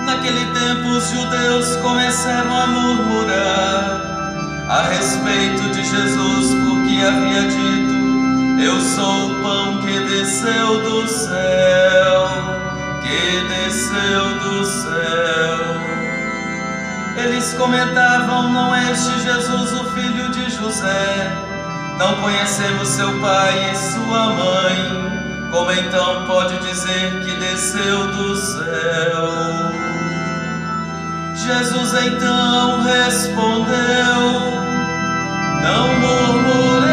Naquele tempo os judeus começaram a murmurar a respeito de Jesus, porque havia dito: eu sou o pão que desceu do céu, que desceu do céu. Eles comentavam: não é este Jesus o filho de José? Não conhecemos seu pai e sua mãe, como então pode dizer que desceu do céu? Jesus então respondeu: não murmureis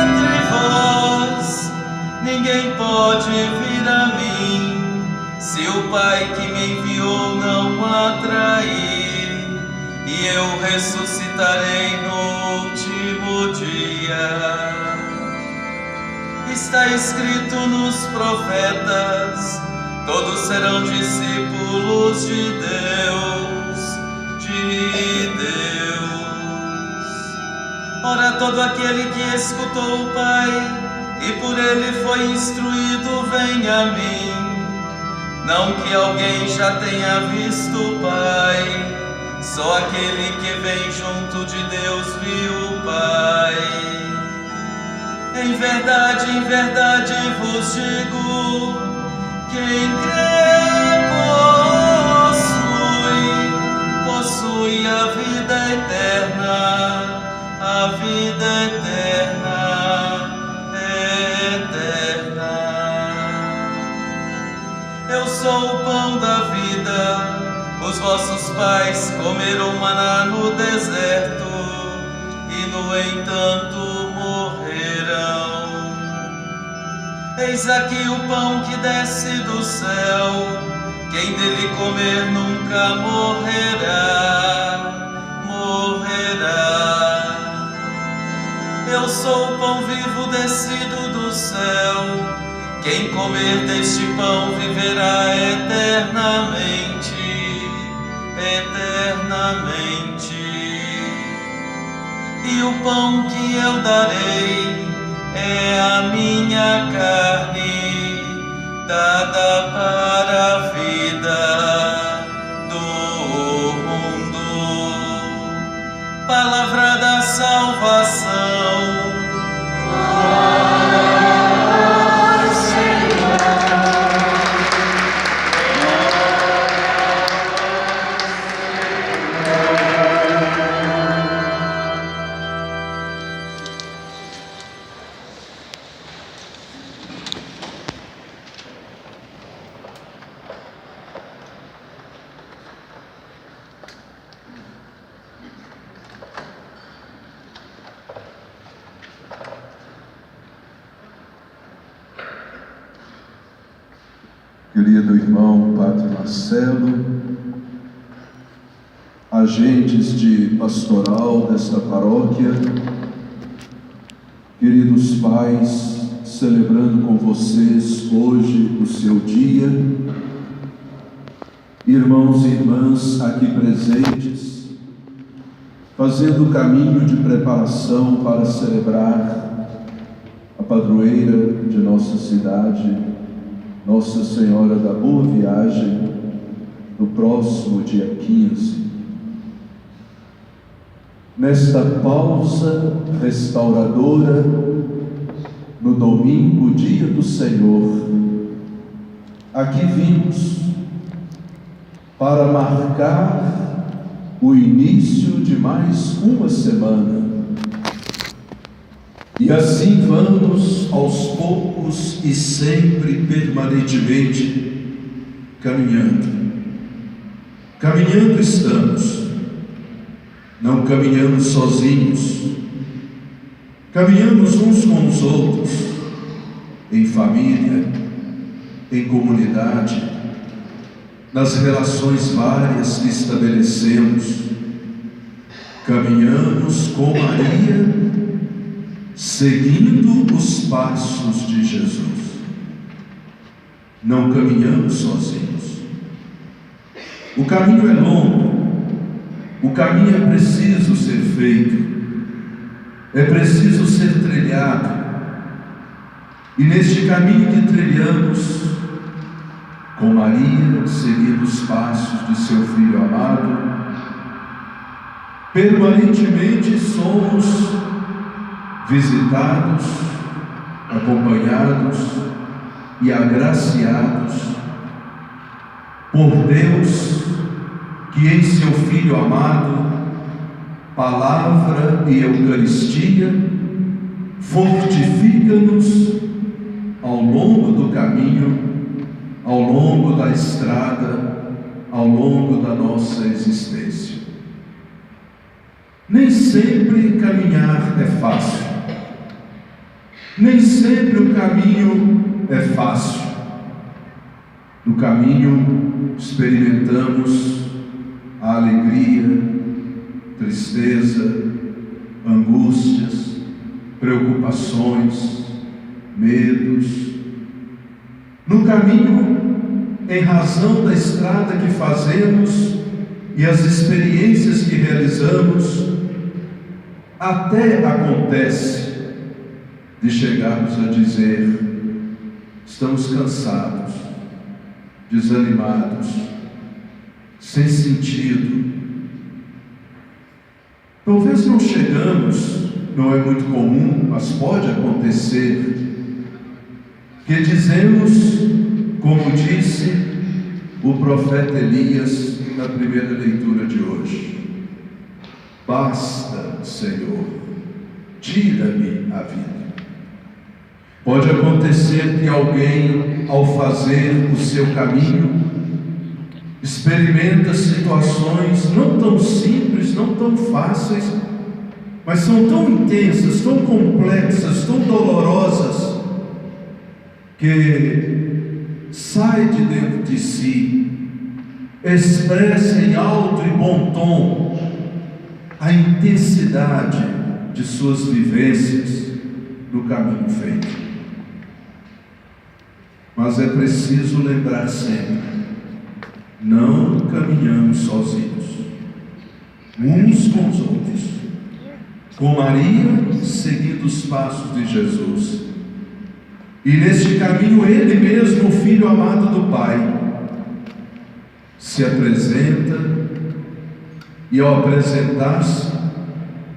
entre vós, ninguém pode vir a mim, se o Pai que me enviou não atrair, e eu ressuscitarei no último dia. Está escrito nos profetas: todos serão discípulos de Deus, de Deus. Ora, todo aquele que escutou o Pai e por ele foi instruído, vem a mim. Não que alguém já tenha visto o Pai, só aquele que vem junto de Deus viu o Pai. Em verdade vos digo: quem crê possui a vida eterna, a vida eterna, eterna. Eu sou o pão da vida. Os vossos pais comeram maná no deserto e, no entanto, morreram. Eis aqui o pão que desce do céu, quem dele comer nunca morrerá, morrerá. Eu sou o pão vivo descido do céu, quem comer deste pão viverá eternamente, eternamente. E o pão que eu darei é a minha carne, dada para a vida do mundo. Palavra da salvação. Querido irmão Padre Marcelo, agentes de pastoral desta paróquia, queridos pais, celebrando com vocês hoje o seu dia, irmãos e irmãs aqui presentes, fazendo o caminho de preparação para celebrar a padroeira de nossa cidade, Nossa Senhora da Boa Viagem, no próximo dia 15. Nesta pausa restauradora, no domingo, dia do Senhor, aqui vimos para marcar o início de mais uma semana. E assim vamos aos poucos e sempre permanentemente caminhando. Caminhando estamos, não caminhamos sozinhos, caminhamos uns com os outros, em família, em comunidade, nas relações várias que estabelecemos. Caminhamos com Maria, seguindo os passos de Jesus. Não caminhamos sozinhos. O caminho é longo, o caminho é preciso ser feito, é preciso ser trilhado. E neste caminho que trilhamos, com Maria, seguindo os passos de seu Filho amado, permanentemente somos visitados, acompanhados e agraciados por Deus, que em seu Filho amado, palavra e Eucaristia, fortifica-nos ao longo do caminho, ao longo da estrada, ao longo da nossa existência. Nem sempre caminhar é fácil. Nem sempre o caminho é fácil. No caminho experimentamos a alegria, tristeza, angústias, preocupações, medos. No caminho, em razão da estrada que fazemos e as experiências que realizamos, até acontece de chegarmos a dizer: estamos cansados, desanimados, sem sentido. Talvez não chegamos, não é muito comum, mas pode acontecer, que dizemos, como disse o profeta Elias na primeira leitura de hoje: basta, Senhor, tira-me a vida. Pode acontecer que alguém, ao fazer o seu caminho, experimenta situações não tão simples, não tão fáceis, mas são tão intensas, tão complexas, tão dolorosas, que sai de dentro de si, expressa em alto e bom tom a intensidade de suas vivências no caminho feito. Mas é preciso lembrar sempre: não caminhamos sozinhos, uns com os outros, com Maria seguindo os passos de Jesus. E neste caminho Ele mesmo, o Filho amado do Pai, se apresenta, e ao apresentar-se,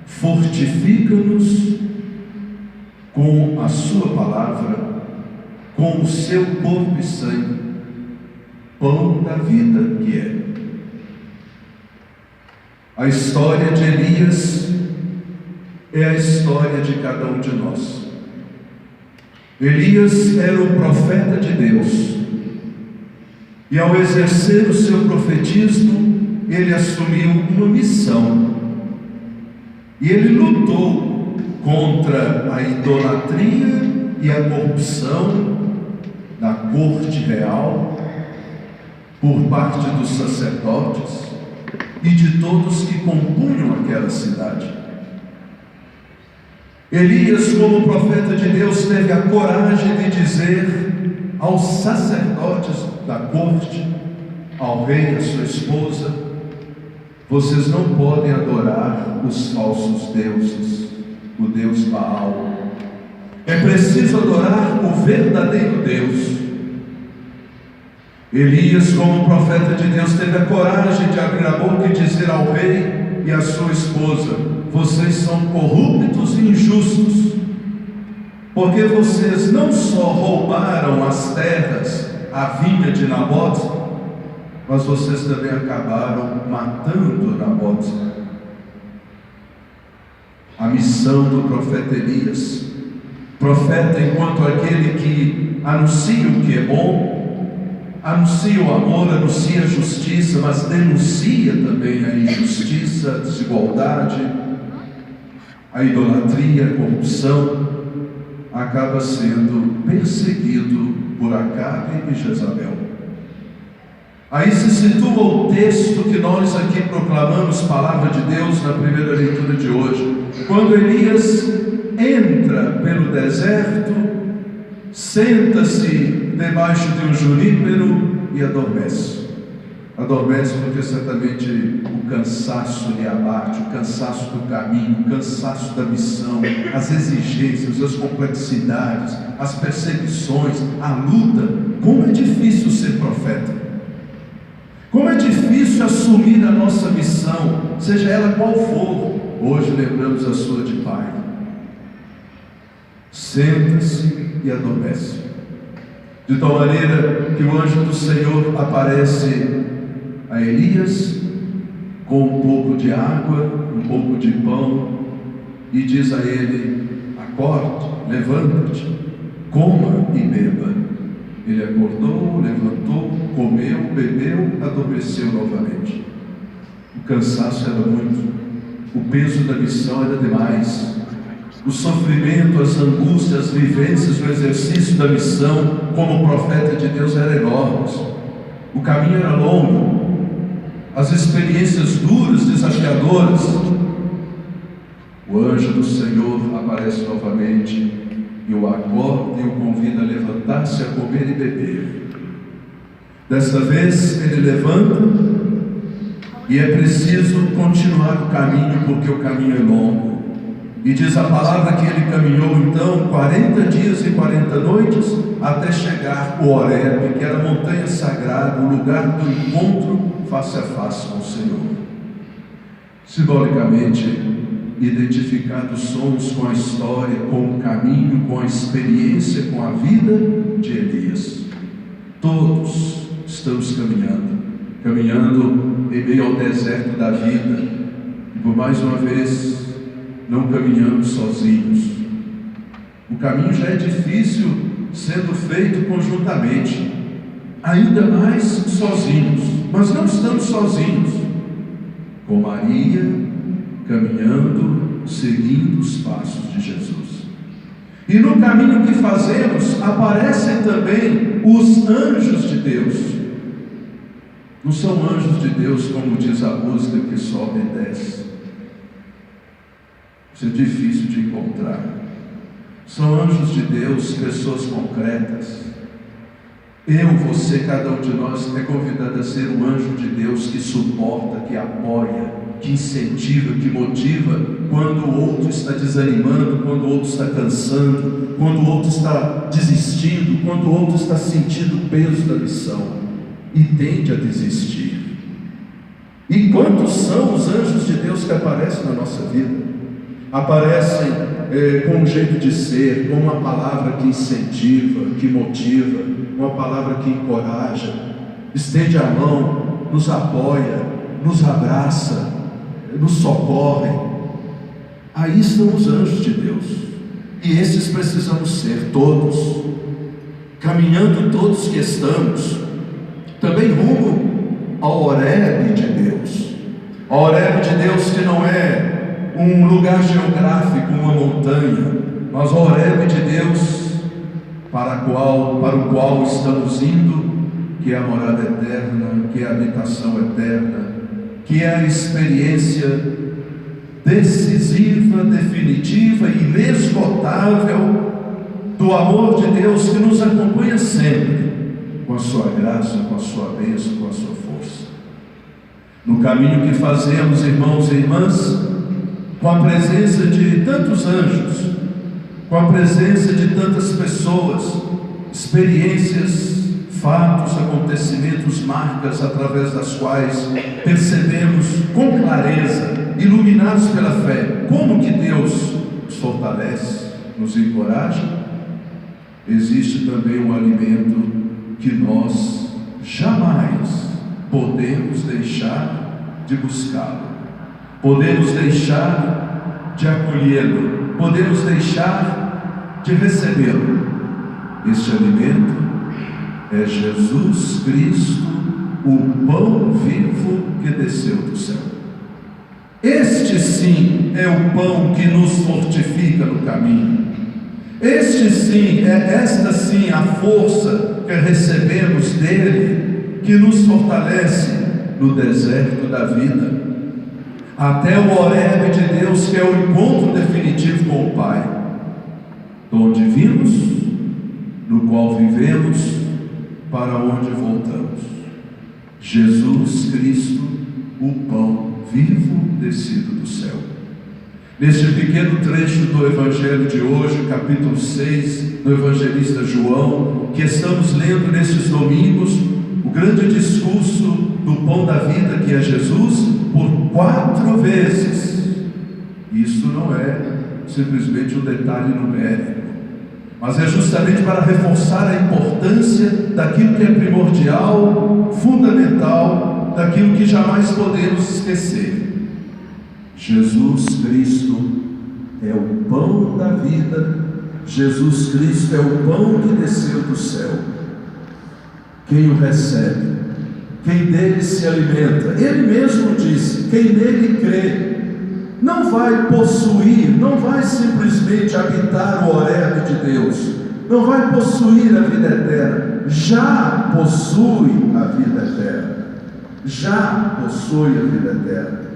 fortifica-nos com a sua palavra, com o seu corpo e sangue, pão da vida que é. A história de Elias é a história de cada um de nós. Elias era o profeta de Deus, e ao exercer o seu profetismo, ele assumiu uma missão, e ele lutou contra a idolatria e a corrupção da corte real, por parte dos sacerdotes e de todos que compunham aquela cidade. Elias, como profeta de Deus, teve a coragem de dizer aos sacerdotes da corte, ao rei e à sua esposa: vocês não podem adorar os falsos deuses, o Deus Baal. É preciso adorar o verdadeiro Deus. Elias, como profeta de Deus, teve a coragem de abrir a boca e dizer ao rei e à sua esposa: vocês são corruptos e injustos, porque vocês não só roubaram as terras, a vinha de Nabote, mas vocês também acabaram matando Nabote. A missão do profeta Elias, profeta enquanto aquele que anuncia o que é bom, anuncia o amor, anuncia a justiça, mas denuncia também a injustiça, a desigualdade, a idolatria, a corrupção, acaba sendo perseguido por Acabe e Jezabel. Aí se situa o texto que nós aqui proclamamos, palavra de Deus, na primeira leitura de hoje. Quando Elias entra pelo deserto, senta-se debaixo de um junípero e adormece. Adormece porque certamente o cansaço lhe abate, o cansaço do caminho, o cansaço da missão, as exigências, as complexidades, as perseguições, a luta. Como é difícil ser profeta! Como é difícil assumir a nossa missão, seja ela qual for. Hoje lembramos a sua de pai. Senta-se e adormece. De tal maneira que o anjo do Senhor aparece a Elias com um pouco de água, um pouco de pão, e diz a ele: acorde, levanta-te, coma e beba. Ele acordou, levantou, comeu, bebeu, adormeceu novamente. O cansaço era muito, o peso da missão era demais, o sofrimento, as angústias, as vivências, o exercício da missão como profeta de Deus eram enormes. O caminho era longo, as experiências duras, desafiadoras. O anjo do Senhor aparece novamente e o acorda e o convida a levantar-se, a comer e beber. Desta vez ele levanta e é preciso continuar o caminho, porque o caminho é longo. E diz a palavra que ele caminhou então 40 dias e 40 noites até chegar ao Horebe, que era a montanha sagrada, o lugar do encontro face a face com o Senhor. Simbolicamente, identificados somos com a história, com o caminho, com a experiência, com a vida de Elias. Todos estamos caminhando em meio ao deserto da vida, e por mais uma vez não caminhamos sozinhos. O caminho já é difícil sendo feito conjuntamente, ainda mais sozinhos, mas não estamos sozinhos. Com Maria caminhando, seguindo os passos de Jesus. E no caminho que fazemos aparecem também os anjos de Deus. Não são anjos de Deus como diz a música, que sobe e desce. Isso é difícil de encontrar. São anjos de Deus, pessoas concretas. Eu, você, cada um de nós é convidado a ser um anjo de Deus que suporta, que apoia, que incentiva, que motiva quando o outro está desanimando, quando o outro está cansando, quando o outro está desistindo, quando o outro está sentindo o peso da missão e tende a desistir. E quantos são os anjos de Deus que aparecem na nossa vida? Aparecem com um jeito de ser, com uma palavra que incentiva, que motiva, uma palavra que encoraja, estende a mão, nos apoia, nos abraça, nos socorre. Aí estão os anjos de Deus, e esses precisamos ser todos, caminhando todos que estamos, também rumo ao Horebe de Deus. Ao Horebe de Deus, que não é um lugar geográfico, uma montanha, mas o Horebe de Deus para o qual estamos indo, que é a morada eterna, que é a habitação eterna, que é a experiência decisiva, definitiva e inesgotável do amor de Deus que nos acompanha sempre, com a sua graça, com a sua bênção, com a sua força. No caminho que fazemos, irmãos e irmãs, com a presença de tantos anjos, com a presença de tantas pessoas, experiências fatos, acontecimentos, marcas através das quais percebemos com clareza, iluminados pela fé, como que Deus nos fortalece, nos encoraja. Existe também um alimento que nós jamais podemos deixar de buscá-lo, podemos deixar de acolhê-lo, podemos deixar de recebê-lo. Este alimento é Jesus Cristo, o pão vivo que desceu do céu. Este sim é o pão que nos fortifica no caminho. Esta sim a força que recebemos dele, que nos fortalece no deserto da vida, até o Horebe de Deus, que é o encontro definitivo com o Pai, de onde vimos, no qual vivemos, para onde voltamos. Jesus Cristo, o pão vivo descido do céu. Neste pequeno trecho do Evangelho de hoje, capítulo 6 do evangelista João, que estamos lendo nestes domingos, o grande discurso do pão da vida, que é Jesus, por 4 vezes. Isso não é simplesmente um detalhe numérico, mas é justamente para reforçar a importância daquilo que é primordial, fundamental, daquilo que jamais podemos esquecer. Jesus Cristo é o pão da vida, Jesus Cristo é o pão que desceu do céu. Quem o recebe, quem dele se alimenta, ele mesmo disse, quem nele crê, não vai possuir, não vai simplesmente habitar o Horebe de Deus, não vai possuir a vida eterna, já possui a vida eterna, já possui a vida eterna.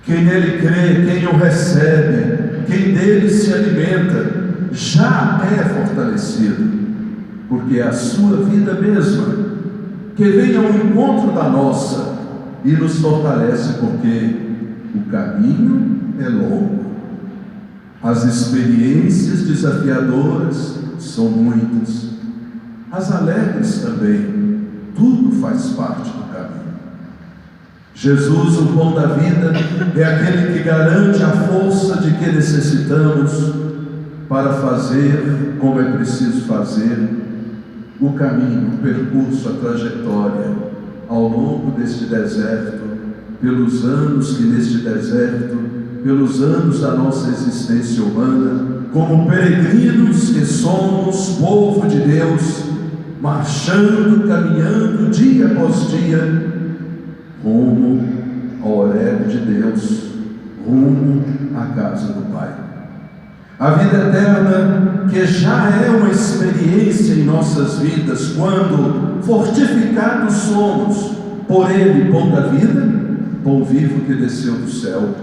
Quem nele crê, quem o recebe, quem dele se alimenta, já é fortalecido, porque é a sua vida mesma que vem ao encontro da nossa e nos fortalece, porque o caminho é longo, as experiências desafiadoras são muitas, as alegres também, tudo faz parte do caminho. Jesus, o pão da vida, é aquele que garante a força de que necessitamos para fazer como é preciso fazer o caminho, o percurso, a trajetória ao longo deste deserto, pelos anos que neste deserto, pelos anos da nossa existência humana, como peregrinos que somos, povo de Deus, marchando, caminhando dia após dia, rumo ao Horebe de Deus, rumo à casa do Pai. A vida eterna, que já é uma experiência em nossas vidas, quando fortificados somos por Ele, pão da vida, pão vivo que desceu do céu.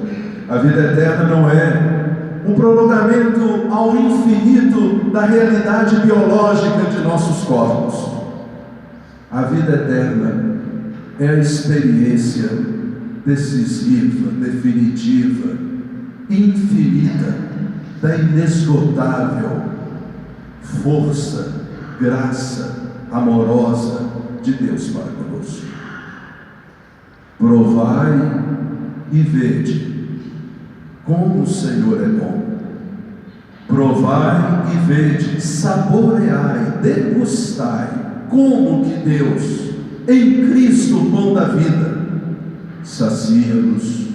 A vida eterna não é um prolongamento ao infinito da realidade biológica de nossos corpos. A vida eterna é a experiência decisiva, definitiva, infinita, da inesgotável força, graça amorosa de Deus para conosco. Provai e vede como o Senhor é bom. Provai e vede, saboreai, degustai como que Deus, em Cristo, o pão da vida, sacia-nos,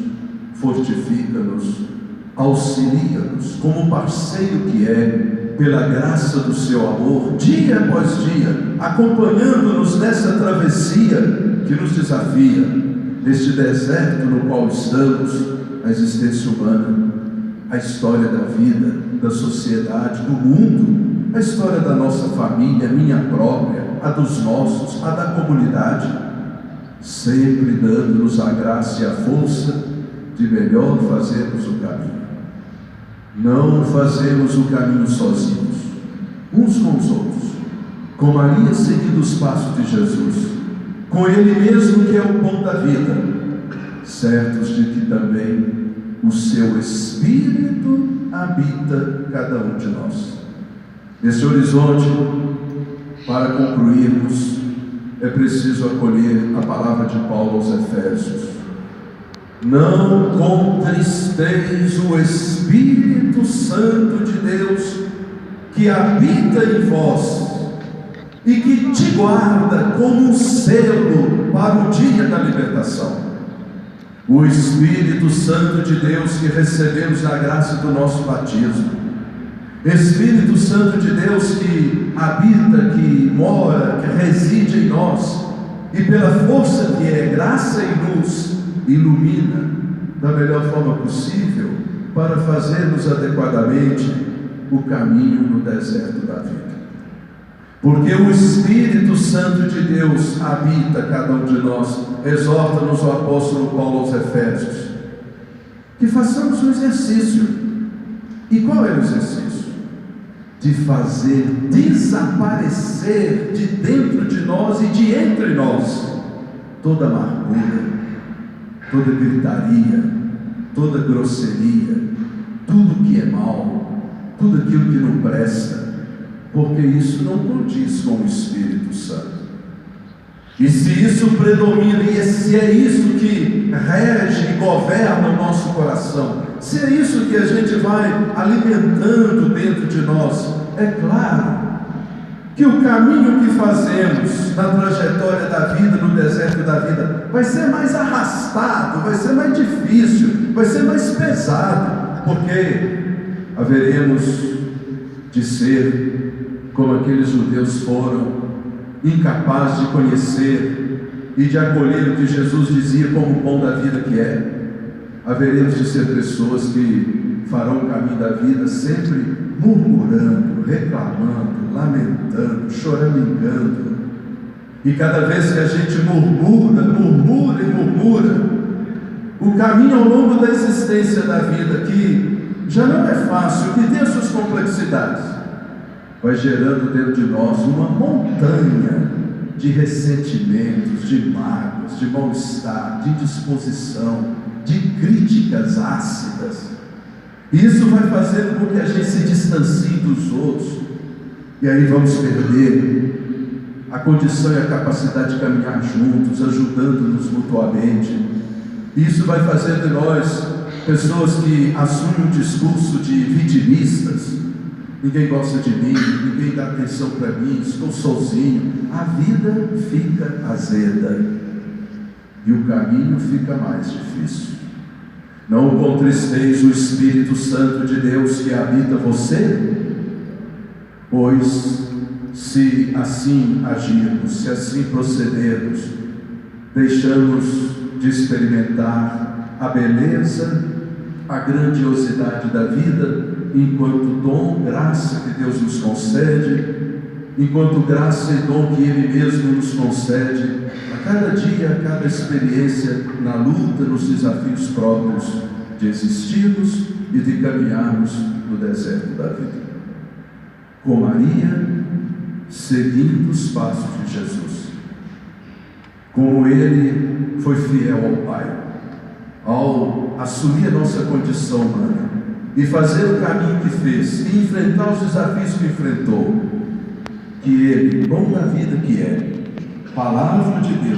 fortifica-nos, auxilia-nos como parceiro que é, pela graça do seu amor, dia após dia, acompanhando-nos nessa travessia que nos desafia, neste deserto no qual estamos, a existência humana, a história da vida, da sociedade, do mundo, a história da nossa família, minha própria, a dos nossos, a da comunidade, sempre dando-nos a graça e a força de melhor fazermos o caminho. Não fazemos o caminho sozinhos, uns com os outros, com Maria seguindo os passos de Jesus, com Ele mesmo que é o pão da vida, certos de que também o seu Espírito habita cada um de nós. Nesse horizonte para concluirmos, é preciso acolher a palavra de Paulo aos Efésios. Não contristeis o Espírito Santo de Deus, que habita em vós e que te guarda como um selo para o dia da libertação. O Espírito Santo de Deus que recebemos na graça do nosso batismo. Espírito Santo de Deus que habita, que mora, que reside em nós, e pela força que é graça e luz, ilumina da melhor forma possível para fazermos adequadamente o caminho no deserto da vida. Porque o Espírito Santo de Deus habita cada um de nós. Exorta-nos o apóstolo Paulo aos Efésios que façamos um exercício. E qual é o exercício? De fazer desaparecer de dentro de nós e de entre nós toda amargura, toda gritaria, toda grosseria, tudo que é mal, tudo aquilo que não presta, porque isso não condiz com o Espírito Santo. E se isso predomina, e se é isso que rege e governa o nosso coração, se é isso que a gente vai alimentando dentro de nós, é claro que o caminho que fazemos na trajetória da vida, no deserto da vida, vai ser mais arrastado, vai ser mais difícil, vai ser mais pesado, porque haveremos de ser como aqueles judeus foram, incapazes de conhecer e de acolher o que Jesus dizia como o pão da vida que é. Haveremos de ser pessoas que farão o caminho da vida sempre murmurando, reclamando, lamentando, choramingando. E cada vez que a gente murmura, o caminho ao longo da existência da vida, que já não é fácil, que tem as suas complexidades, vai gerando dentro de nós uma montanha de ressentimentos, de mágoas, de mal-estar, de indisposição, de críticas ácidas. E isso vai fazendo com que a gente se distancie dos outros, e aí vamos perder a condição e a capacidade de caminhar juntos, ajudando-nos mutuamente. Isso vai fazer de nós pessoas que assumem um discurso de vitimistas. Ninguém gosta de mim, ninguém dá atenção para mim, estou sozinho. A vida fica azeda e o caminho fica mais difícil. Não contristeis o Espírito Santo de Deus que habita você, pois se assim agirmos, se assim procedermos, deixamos de experimentar a beleza, a grandiosidade da vida, enquanto dom, graça que Deus nos concede, enquanto graça e dom que Ele mesmo nos concede, a cada dia, a cada experiência, na luta, nos desafios próprios de existirmos e de caminharmos no deserto da vida. Com Maria, seguindo os passos de Jesus, como Ele foi fiel ao Pai, ao assumir a nossa condição humana e fazer o caminho que fez, e enfrentar os desafios que enfrentou, que Ele, bom da vida que é, palavra de Deus,